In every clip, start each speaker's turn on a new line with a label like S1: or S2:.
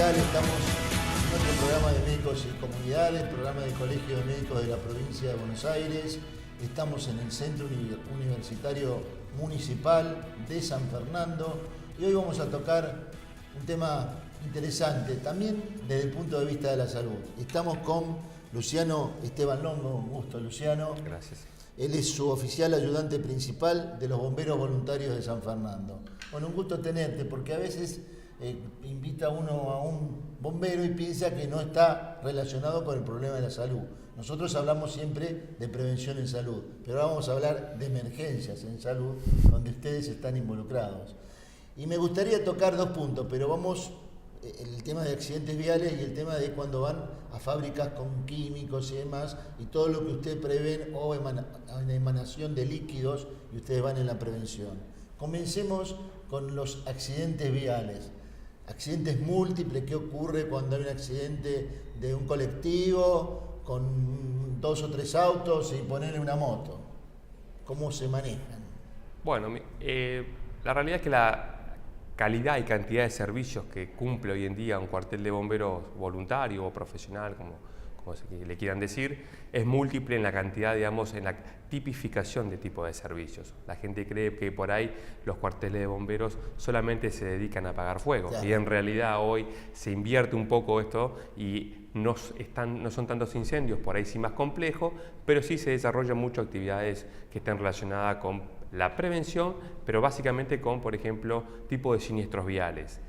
S1: tal? Estamos en otro programa de Médicos y Comunidades, programa del Colegio de Médicos de la Provincia de Buenos Aires. Estamos en el Centro Universitario Municipal de San Fernando y hoy vamos a tocar un tema interesante, también desde el punto de vista de la salud. Estamos con Luciano Esteban Longo. Un gusto, Luciano.
S2: Gracias.
S1: Él es su oficial ayudante principal de los bomberos voluntarios de San Fernando. Bueno, un gusto tenerte, porque a veces invita uno a un bombero y piensa que no está relacionado con el problema de la salud. Nosotros hablamos siempre de prevención en salud, pero ahora vamos a hablar de emergencias en salud, donde ustedes están involucrados. Y me gustaría tocar dos puntos, pero vamos, el tema de accidentes viales y el tema de cuando van a fábricas con químicos y demás, y todo lo que ustedes prevén o emanación de líquidos, y ustedes van en la prevención. Comencemos con los accidentes viales. Accidentes múltiples, ¿qué ocurre cuando hay un accidente de un colectivo con 2 o 3 autos y ponerle una moto? ¿Cómo se manejan?
S2: Bueno, la realidad es que la calidad y cantidad de servicios que cumple hoy en día un cuartel de bomberos voluntario o profesional, como le quieran decir, es múltiple en la cantidad, digamos, en la tipificación de tipo de servicios. La gente cree que por ahí los cuarteles de bomberos solamente se dedican a apagar fuego, claro. Y en realidad hoy se invierte un poco esto y no son tantos incendios, por ahí sí más complejos, pero sí se desarrollan muchas actividades que están relacionadas con la prevención, pero básicamente con, por ejemplo, tipo de siniestros viales.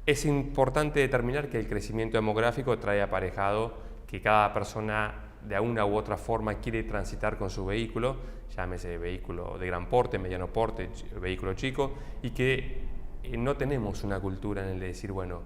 S2: Es importante determinar que el crecimiento demográfico trae aparejado que cada persona de una u otra forma quiere transitar con su vehículo, llámese vehículo de gran porte, mediano porte, vehículo chico, y que no tenemos una cultura en el de decir, bueno,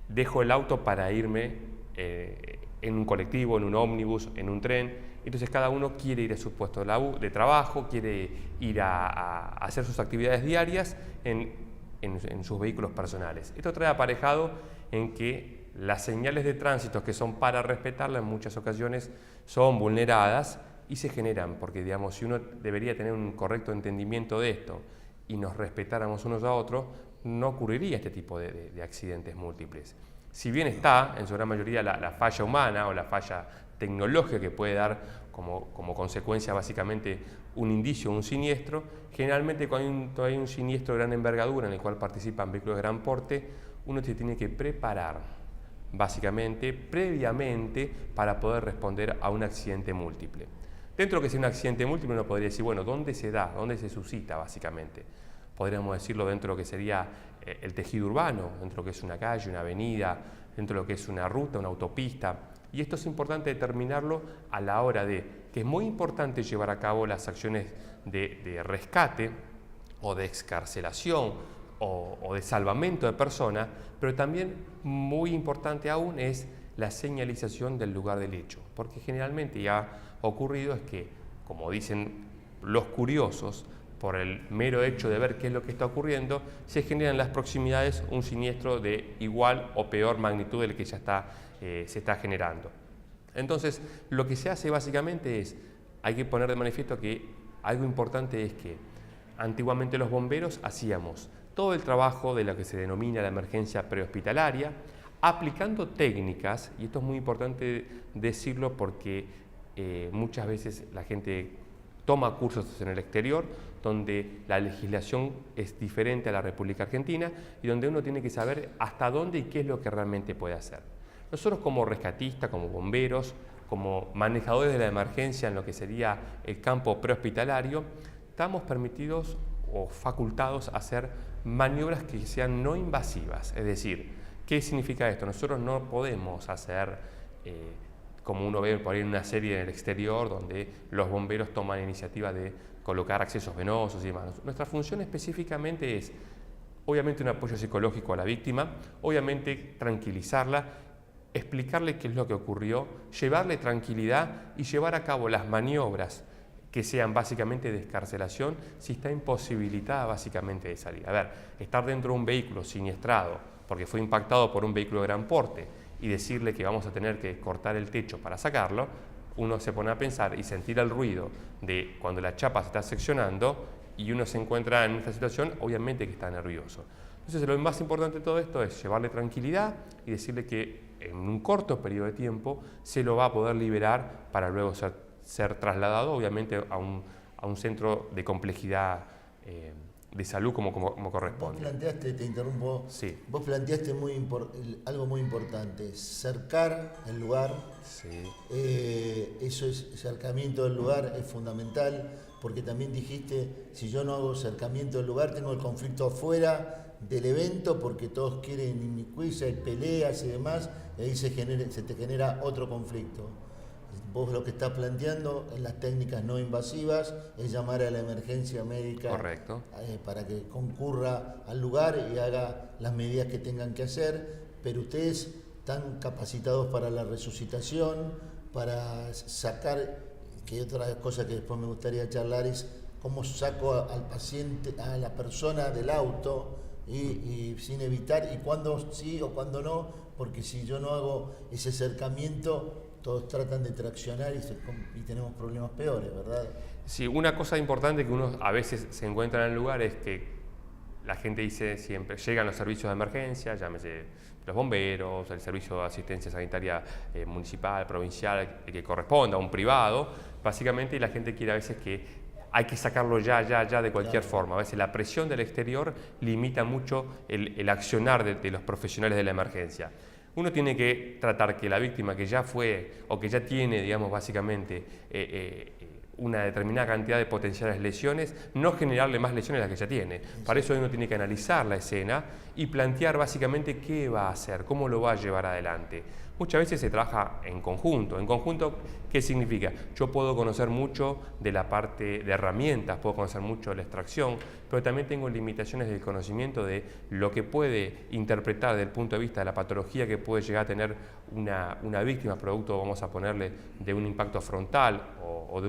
S2: dejo el auto para irme en un colectivo, en un ómnibus, en un tren. Entonces cada uno quiere ir a su puesto de trabajo, quiere ir a hacer sus actividades diarias en sus vehículos personales. Esto trae aparejado en que las señales de tránsito que son para respetarlas en muchas ocasiones son vulneradas y se generan, porque digamos, si uno debería tener un correcto entendimiento de esto y nos respetáramos unos a otros, no ocurriría este tipo de accidentes múltiples. Si bien está, en su gran mayoría, la falla humana o la falla tecnológica que puede dar como consecuencia básicamente un indicio, un siniestro, generalmente cuando hay un siniestro de gran envergadura en el cual participan vehículos de gran porte, uno se tiene que preparar básicamente, previamente, para poder responder a un accidente múltiple. Dentro de que sea un accidente múltiple uno podría decir, bueno, ¿dónde se da? ¿Dónde se suscita básicamente? Podríamos decirlo dentro de lo que sería el tejido urbano, dentro de lo que es una calle, una avenida, dentro de lo que es una ruta, una autopista. Y esto es importante determinarlo a la hora de que es muy importante llevar a cabo las acciones de rescate o de excarcelación o de salvamento de personas, pero también muy importante aún es la señalización del lugar del hecho, porque generalmente ya ha ocurrido es que, como dicen los curiosos, por el mero hecho de ver qué es lo que está ocurriendo, se genera en las proximidades un siniestro de igual o peor magnitud del que ya se está generando. Entonces, lo que se hace básicamente es, hay que poner de manifiesto que algo importante es que antiguamente los bomberos hacíamos todo el trabajo de lo que se denomina la emergencia prehospitalaria, aplicando técnicas, y esto es muy importante decirlo porque muchas veces la gente toma cursos en el exterior donde la legislación es diferente a la República Argentina y donde uno tiene que saber hasta dónde y qué es lo que realmente puede hacer. Nosotros como rescatistas, como bomberos, como manejadores de la emergencia en lo que sería el campo prehospitalario, estamos permitidos o facultados a hacer maniobras que sean no invasivas. Es decir, ¿qué significa esto? Nosotros no podemos hacer como uno ve por ahí en una serie en el exterior donde los bomberos toman iniciativa de colocar accesos venosos y demás. Nuestra función específicamente es, obviamente, un apoyo psicológico a la víctima, obviamente tranquilizarla, explicarle qué es lo que ocurrió, llevarle tranquilidad y llevar a cabo las maniobras que sean básicamente de excarcelación si está imposibilitada básicamente de salir. A ver, estar dentro de un vehículo siniestrado porque fue impactado por un vehículo de gran porte y decirle que vamos a tener que cortar el techo para sacarlo, uno se pone a pensar y sentir el ruido de cuando la chapa se está seccionando y uno se encuentra en esta situación, obviamente que está nervioso. Entonces lo más importante de todo esto es llevarle tranquilidad y decirle que en un corto periodo de tiempo se lo va a poder liberar para luego ser trasladado obviamente a un centro de complejidad de salud como corresponde.
S1: Vos planteaste, te interrumpo,
S2: sí.
S1: Vos planteaste algo muy importante, cercar el lugar,
S2: sí.
S1: Cercamiento del lugar es fundamental, porque también dijiste, si yo no hago cercamiento del lugar, tengo el conflicto afuera del evento, porque todos quieren inmiscuirse, hay peleas y demás, y ahí se te genera otro conflicto. Vos lo que estás planteando en las técnicas no invasivas es llamar a la emergencia médica.
S2: Correcto.
S1: Para que concurra al lugar y haga las medidas que tengan que hacer, pero ustedes están capacitados para la resucitación, para sacar, que otra cosa que después me gustaría charlar es cómo saco al paciente, a la persona del auto y sin evitar, y cuándo sí o cuándo no, porque si yo no hago ese acercamiento, todos tratan de traccionar y tenemos problemas peores, ¿verdad?
S2: Sí, una cosa importante que uno a veces se encuentra en el lugar es que la gente dice siempre, llegan los servicios de emergencia, llámese los bomberos, el servicio de asistencia sanitaria municipal, provincial, que corresponda a un privado, básicamente, y la gente quiere a veces que hay que sacarlo ya de cualquier forma. A veces la presión del exterior limita mucho el accionar de los profesionales de la emergencia. Uno tiene que tratar que la víctima que ya fue o que ya tiene, digamos, básicamente una determinada cantidad de potenciales lesiones, no generarle más lesiones a las que ya tiene. Para eso uno tiene que analizar la escena y plantear básicamente qué va a hacer, cómo lo va a llevar adelante. Muchas veces se trabaja en conjunto. ¿En conjunto qué significa? Yo puedo conocer mucho de la parte de herramientas, puedo conocer mucho de la extracción, pero también tengo limitaciones del conocimiento de lo que puede interpretar desde el punto de vista de la patología que puede llegar a tener una víctima, producto, vamos a ponerle, de un impacto frontal o de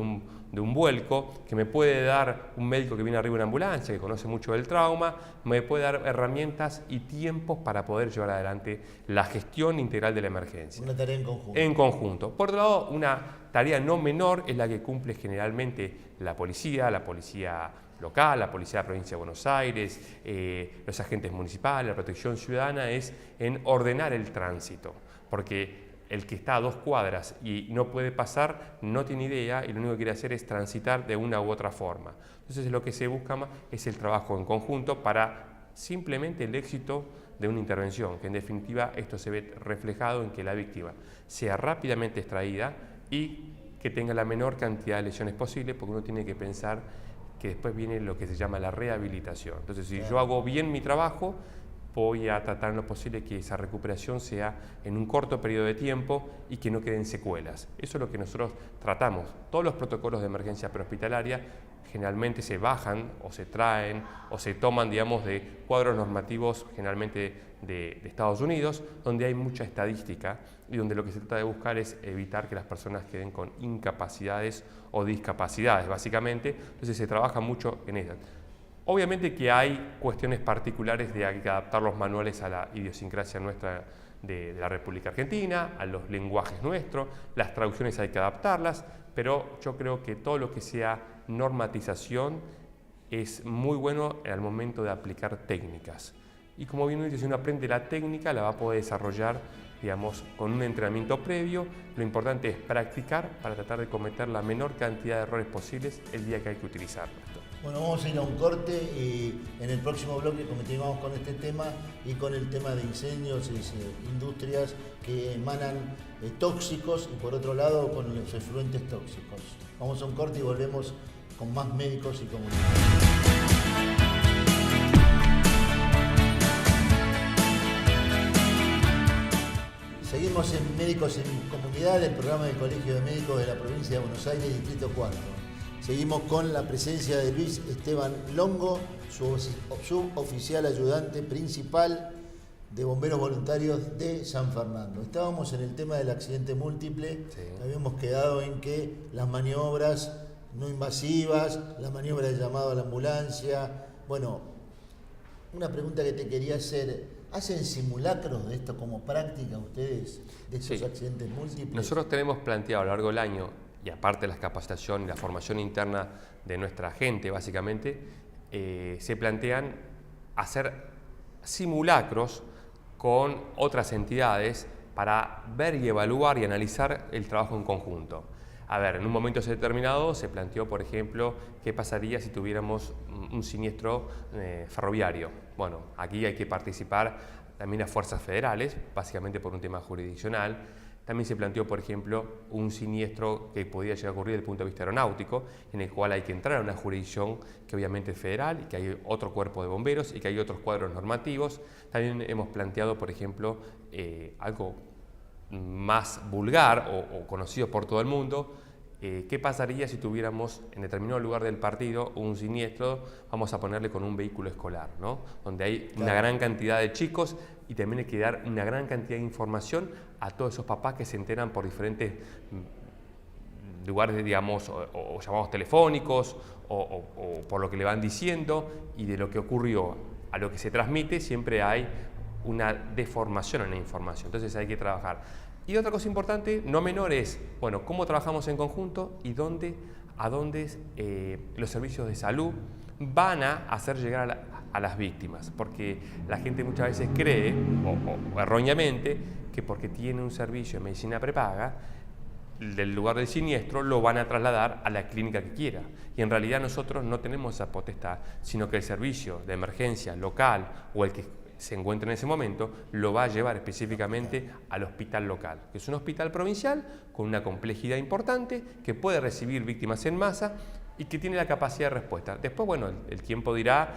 S2: un vuelco, que me puede dar un médico que viene arriba de una ambulancia, que conoce mucho del trauma, me puede dar herramientas y tiempos para poder llevar adelante la gestión integral de la emergencia.
S1: Una tarea en conjunto.
S2: En conjunto. Por otro lado, una tarea no menor es la que cumple generalmente la policía local, la policía de la provincia de Buenos Aires, los agentes municipales, la protección ciudadana, es en ordenar el tránsito, porque el que está a 2 cuadras y no puede pasar no tiene idea y lo único que quiere hacer es transitar de una u otra forma. Entonces lo que se busca más es el trabajo en conjunto para simplemente el éxito de una intervención, que en definitiva esto se ve reflejado en que la víctima sea rápidamente extraída y que tenga la menor cantidad de lesiones posible, porque uno tiene que pensar que después viene lo que se llama la rehabilitación. Entonces, si yo hago bien mi trabajo, voy a tratar en lo posible que esa recuperación sea en un corto periodo de tiempo y que no queden secuelas. Eso es lo que nosotros tratamos. Todos los protocolos de emergencia prehospitalaria generalmente se bajan o se traen o se toman, digamos, de cuadros normativos generalmente de Estados Unidos, donde hay mucha estadística y donde lo que se trata de buscar es evitar que las personas queden con incapacidades o discapacidades, básicamente. Entonces se trabaja mucho en eso. Obviamente que hay cuestiones particulares de hay que adaptar los manuales a la idiosincrasia nuestra de la República Argentina, a los lenguajes nuestros, las traducciones hay que adaptarlas, pero yo creo que todo lo que sea normatización es muy bueno al momento de aplicar técnicas. Y como bien dice, si uno aprende la técnica, la va a poder desarrollar, digamos, con un entrenamiento previo. Lo importante es practicar para tratar de cometer la menor cantidad de errores posibles el día que hay que utilizarlo.
S1: Bueno, vamos a ir a un corte y en el próximo bloque continuamos con este tema y con el tema de incendios y industrias que emanan tóxicos y por otro lado con los efluentes tóxicos. Vamos a un corte y volvemos con más médicos y comunidad. Seguimos en Médicos en Comunidad, el programa del Colegio de Médicos de la Provincia de Buenos Aires, Distrito 4. Seguimos con la presencia de Luis Esteban Longo, suboficial ayudante principal de Bomberos Voluntarios de San Fernando. Estábamos en el tema del accidente múltiple, sí. Habíamos quedado en que las maniobras no invasivas, la maniobra de llamado a la ambulancia. Bueno, una pregunta que te quería hacer, ¿hacen simulacros de esto como práctica ustedes, de estos accidentes múltiples?
S2: Nosotros tenemos planteado a lo largo del año, y aparte de la capacitación y la formación interna de nuestra gente, básicamente, se plantean hacer simulacros con otras entidades para ver y evaluar y analizar el trabajo en conjunto. A ver, en un momento determinado se planteó, por ejemplo, qué pasaría si tuviéramos un siniestro ferroviario. Bueno, aquí hay que participar también las fuerzas federales, básicamente por un tema jurisdiccional. También se planteó, por ejemplo, un siniestro que podía llegar a ocurrir desde el punto de vista aeronáutico, en el cual hay que entrar a una jurisdicción que obviamente es federal y que hay otro cuerpo de bomberos y que hay otros cuadros normativos. También hemos planteado, por ejemplo, algo más vulgar o conocido por todo el mundo. ¿Qué pasaría si tuviéramos en determinado lugar del partido un siniestro, vamos a ponerle con un vehículo escolar, ¿no? Donde hay una gran cantidad de chicos y también hay que dar una gran cantidad de información a todos esos papás que se enteran por diferentes lugares, digamos, o llamados telefónicos o por lo que le van diciendo, y de lo que ocurrió a lo que se transmite siempre hay una deformación en la información. Entonces hay que trabajar. Y otra cosa importante, no menor, es, bueno, cómo trabajamos en conjunto y a dónde los servicios de salud van a hacer llegar a las víctimas. Porque la gente muchas veces cree, o erróneamente, que porque tiene un servicio de medicina prepaga, del lugar del siniestro lo van a trasladar a la clínica que quiera. Y en realidad nosotros no tenemos esa potestad, sino que el servicio de emergencia local o el que se encuentra en ese momento lo va a llevar específicamente al hospital local, que es un hospital provincial con una complejidad importante, que puede recibir víctimas en masa y que tiene la capacidad de respuesta. Después, bueno, el tiempo dirá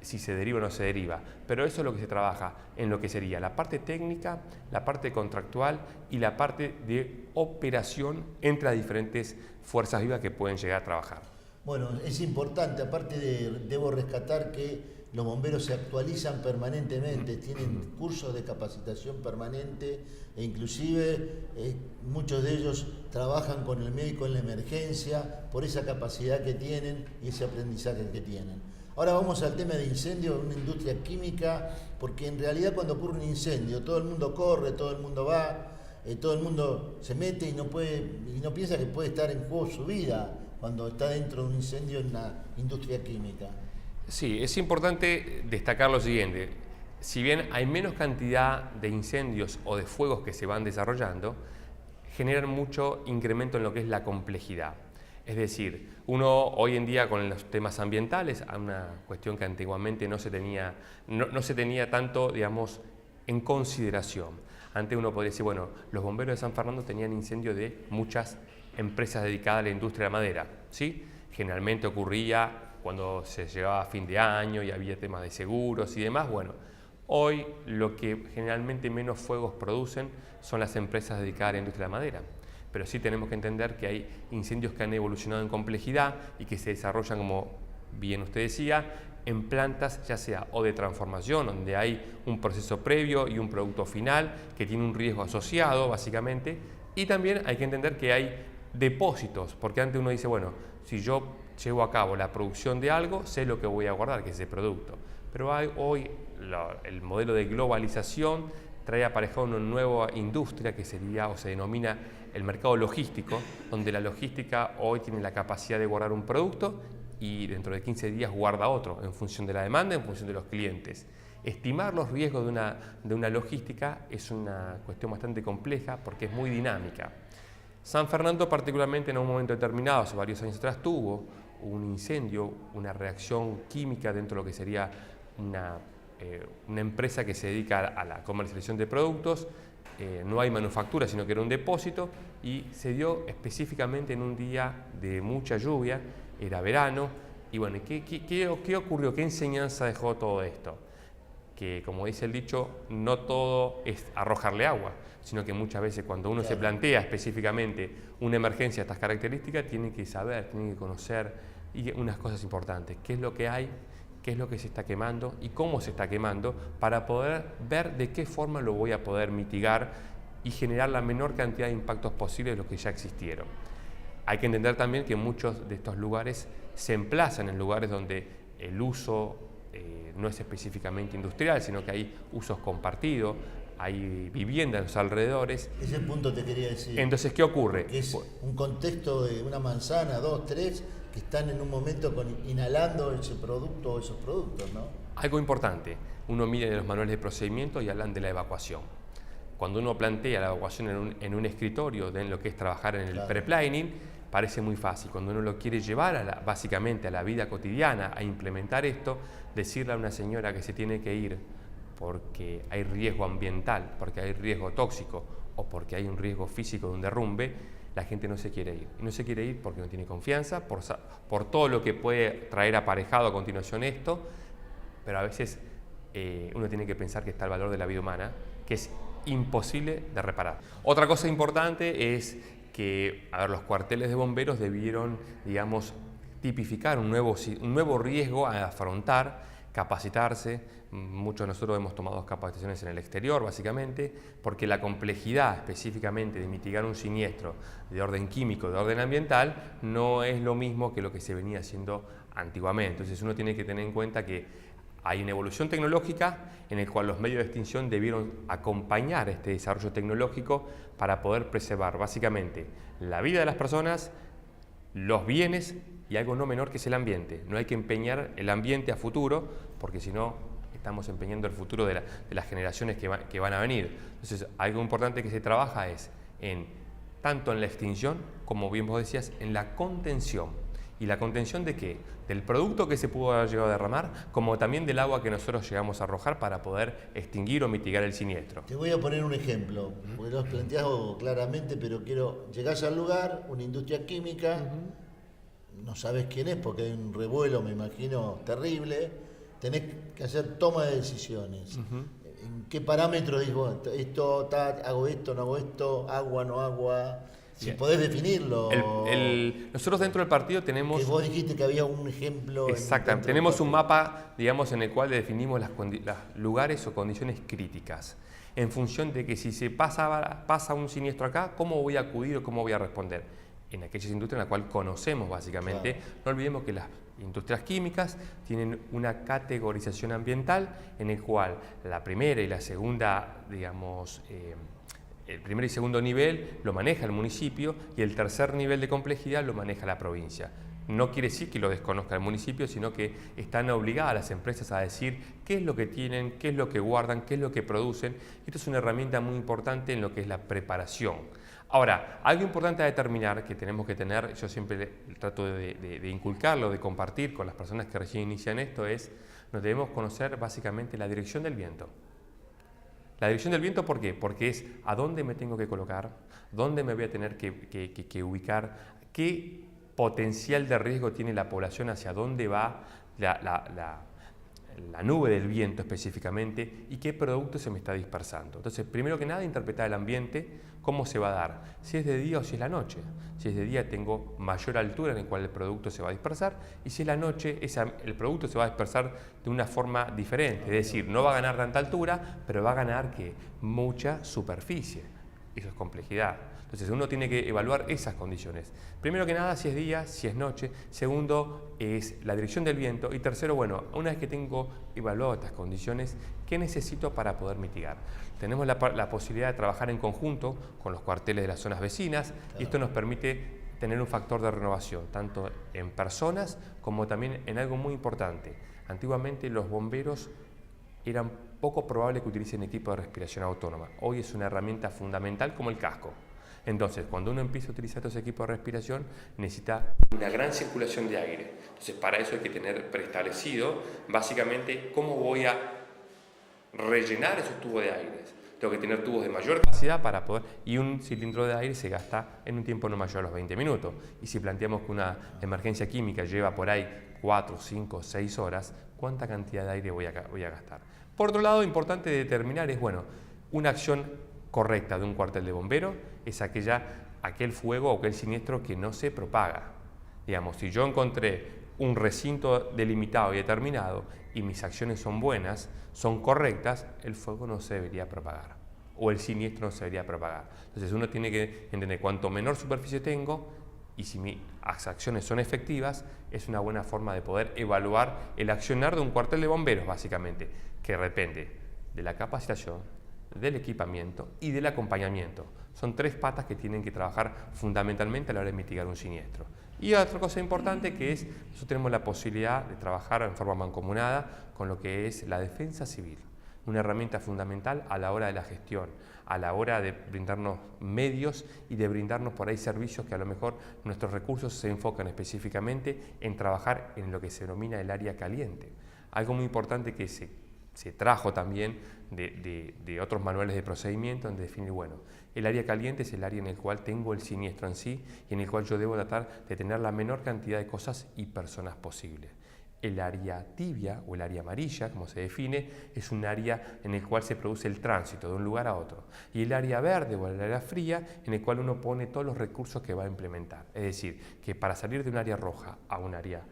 S2: si se deriva o no se deriva, pero eso es lo que se trabaja en lo que sería la parte técnica, la parte contractual y la parte de operación entre las diferentes fuerzas vivas que pueden llegar a trabajar.
S1: Bueno, es importante, aparte debo rescatar que los bomberos se actualizan permanentemente, tienen cursos de capacitación permanente e inclusive muchos de ellos trabajan con el médico en la emergencia por esa capacidad que tienen y ese aprendizaje que tienen. Ahora vamos al tema de incendio en una industria química, porque en realidad cuando ocurre un incendio todo el mundo corre, todo el mundo va, todo el mundo se mete y no piensa que puede estar en juego su vida cuando está dentro de un incendio en una industria química.
S2: Sí, es importante destacar lo siguiente. Si bien hay menos cantidad de incendios o de fuegos que se van desarrollando, generan mucho incremento en lo que es la complejidad. Es decir, uno hoy en día con los temas ambientales, una cuestión que antiguamente no se tenía tanto, digamos, en consideración. Antes uno podría decir, bueno, los bomberos de San Fernando tenían incendios de muchas empresas dedicadas a la industria de la madera, ¿sí? Generalmente ocurría cuando se llegaba a fin de año y había temas de seguros y demás. Bueno, hoy lo que generalmente menos fuegos producen son las empresas dedicadas a la industria de la madera. Pero sí tenemos que entender que hay incendios que han evolucionado en complejidad y que se desarrollan, como bien usted decía, en plantas ya sea o de transformación, donde hay un proceso previo y un producto final que tiene un riesgo asociado, básicamente. Y también hay que entender que hay depósitos, porque antes uno dice, bueno, si yo llevo a cabo la producción de algo, sé lo que voy a guardar, que es ese producto. Pero hoy el modelo de globalización trae aparejado una nueva industria que sería o se denomina el mercado logístico, donde la logística hoy tiene la capacidad de guardar un producto y dentro de 15 días guarda otro, en función de la demanda, en función de los clientes. Estimar los riesgos de una logística es una cuestión bastante compleja porque es muy dinámica. San Fernando particularmente en un momento determinado, hace varios años atrás, tuvo un incendio, una reacción química dentro de lo que sería una empresa que se dedica a la comercialización de productos. No hay manufactura, sino que era un depósito y se dio específicamente en un día de mucha lluvia, era verano. Y bueno, ¿qué ocurrió? ¿Qué enseñanza dejó todo esto? Que, como dice el dicho, no todo es arrojarle agua, sino que muchas veces cuando uno se plantea específicamente una emergencia de estas características, tiene que saber, tiene que conocer unas cosas importantes. ¿Qué es lo que hay? ¿Qué es lo que se está quemando? ¿Y cómo se está quemando? Para poder ver de qué forma lo voy a poder mitigar y generar la menor cantidad de impactos posibles de los que ya existieron. Hay que entender también que muchos de estos lugares se emplazan en lugares donde el uso no es específicamente industrial, sino que hay usos compartidos, hay vivienda en los alrededores.
S1: Ese punto te quería decir.
S2: Entonces, ¿qué ocurre?
S1: Que es un contexto de una manzana, 2, 3, que están en un momento inhalando ese producto o esos productos, ¿no?
S2: Algo importante, uno mira en los manuales de procedimiento y hablan de la evacuación. Cuando uno plantea la evacuación en un escritorio, en lo que es trabajar en el pre-planning, parece muy fácil. Cuando uno lo quiere llevar básicamente a la vida cotidiana, a implementar esto, decirle a una señora que se tiene que ir porque hay riesgo ambiental, porque hay riesgo tóxico o porque hay un riesgo físico de un derrumbe, la gente no se quiere ir. Y no se quiere ir porque no tiene confianza, por todo lo que puede traer aparejado a continuación esto, pero a veces uno tiene que pensar que está el valor de la vida humana, que es imposible de reparar. Otra cosa importante es que los cuarteles de bomberos debieron, digamos, tipificar un nuevo riesgo a afrontar, capacitarse. Muchos de nosotros hemos tomado capacitaciones en el exterior, básicamente, porque la complejidad específicamente de mitigar un siniestro de orden químico, de orden ambiental, no es lo mismo que lo que se venía haciendo antiguamente. Entonces uno tiene que tener en cuenta que hay una evolución tecnológica en la cual los medios de extinción debieron acompañar este desarrollo tecnológico para poder preservar básicamente la vida de las personas, los bienes y algo no menor que es el ambiente. No hay que empeñar el ambiente a futuro porque si no estamos empeñando el futuro de las generaciones que van a venir. Entonces algo importante que se trabaja es tanto en la extinción como bien vos decías en la contención. ¿Y la contención de qué? Del producto que se pudo haber llegado a derramar, como también del agua que nosotros llegamos a arrojar para poder extinguir o mitigar el siniestro.
S1: Te voy a poner un ejemplo, porque lo has planteado claramente, pero llegás al lugar, una industria química, no sabes quién es porque hay un revuelo, me imagino, terrible, tenés que hacer toma de decisiones. ¿En qué parámetros digo, hago esto, no hago esto, agua, no agua? Si podés definirlo.
S2: Nosotros dentro del partido tenemos...
S1: Que vos dijiste que había un ejemplo...
S2: Exactamente. Tenemos un mapa, digamos, en el cual definimos los lugares o condiciones críticas. En función de que si se pasa un siniestro acá, ¿cómo voy a acudir o cómo voy a responder? En aquellas industrias en las cuales conocemos, básicamente. Claro. No olvidemos que las industrias químicas tienen una categorización ambiental en el cual la primera y la segunda, digamos... el primer y segundo nivel lo maneja el municipio y el tercer nivel de complejidad lo maneja la provincia. No quiere decir que lo desconozca el municipio, sino que están obligadas las empresas a decir qué es lo que tienen, qué es lo que guardan, qué es lo que producen. Esto es una herramienta muy importante en lo que es la preparación. Ahora, algo importante a determinar que tenemos que tener, yo siempre trato de inculcarlo, de compartir con las personas que recién inician esto, nos debemos conocer básicamente la dirección del viento. La dirección del viento, ¿por qué? Porque es a dónde me tengo que colocar, dónde me voy a tener que ubicar, qué potencial de riesgo tiene la población, hacia dónde va la nube del viento específicamente y qué producto se me está dispersando. Entonces, primero que nada, interpretar el ambiente, cómo se va a dar, si es de día o si es la noche. Si es de día tengo mayor altura en la cual el producto se va a dispersar y si es la noche el producto se va a dispersar de una forma diferente, es decir, no va a ganar tanta altura, pero va a ganar mucha superficie. Eso es complejidad. Entonces uno tiene que evaluar esas condiciones. Primero que nada, si es día, si es noche. Segundo, es la dirección del viento. Y tercero, bueno, una vez que tengo evaluado estas condiciones, ¿qué necesito para poder mitigar? Tenemos la posibilidad de trabajar en conjunto con los cuarteles de las zonas vecinas. Claro. Y esto nos permite tener un factor de renovación, tanto en personas como también en algo muy importante. Antiguamente los bomberos eran poco probable que utilicen equipo de respiración autónoma. Hoy es una herramienta fundamental como el casco. Entonces, cuando uno empieza a utilizar estos equipos de respiración, necesita una gran circulación de aire. Entonces, para eso hay que tener preestablecido, básicamente, cómo voy a rellenar esos tubos de aire. Tengo que tener tubos de mayor capacidad para poder... Y un cilindro de aire se gasta en un tiempo no mayor a los 20 minutos. Y si planteamos que una emergencia química lleva por ahí 4, 5, 6 horas, ¿cuánta cantidad de aire voy a gastar? Por otro lado, importante determinar es, bueno, una acción correcta de un cuartel de bomberos es aquel fuego o aquel siniestro que no se propaga. Digamos, si yo encontré un recinto delimitado y determinado y mis acciones son buenas, son correctas, el fuego no se debería propagar o el siniestro no se debería propagar. Entonces uno tiene que entender cuanto menor superficie tengo y si mis acciones son efectivas, es una buena forma de poder evaluar el accionar de un cuartel de bomberos, básicamente, que depende de la capacitación, del equipamiento y del acompañamiento. Son 3 patas que tienen que trabajar fundamentalmente a la hora de mitigar un siniestro. Y otra cosa importante que es, nosotros tenemos la posibilidad de trabajar en forma mancomunada con lo que es la defensa civil, una herramienta fundamental a la hora de la gestión, a la hora de brindarnos medios y de brindarnos por ahí servicios que a lo mejor nuestros recursos se enfocan específicamente en trabajar en lo que se denomina el área caliente. Algo muy importante que se trajo también de otros manuales de procedimiento en definir, bueno, el área caliente es el área en el cual tengo el siniestro en sí y en el cual yo debo tratar de tener la menor cantidad de cosas y personas posible. El área tibia o el área amarilla, como se define, es un área en el cual se produce el tránsito de un lugar a otro. Y el área verde o el área fría, en el cual uno pone todos los recursos que va a implementar. Es decir, que para salir de un área roja a un área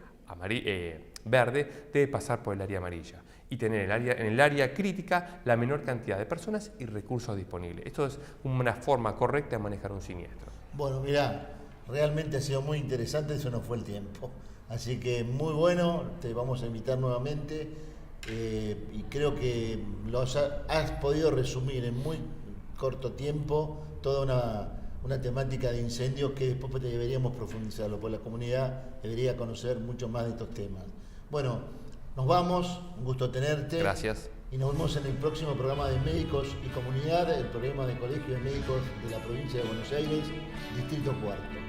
S2: verde, debe pasar por el área amarilla y tener en el área crítica la menor cantidad de personas y recursos disponibles. Esto es una forma correcta de manejar un siniestro.
S1: Bueno, mirá, realmente ha sido muy interesante, eso no fue el tiempo. Así que muy bueno, te vamos a invitar nuevamente y creo que has podido resumir en muy corto tiempo toda una temática de incendios que después deberíamos profundizarlo, porque la comunidad debería conocer mucho más de estos temas. Bueno, nos vamos, un gusto tenerte.
S2: Gracias.
S1: Y nos vemos en el próximo programa de Médicos y Comunidad, el programa del Colegio de Médicos de la provincia de Buenos Aires, Distrito Cuarto.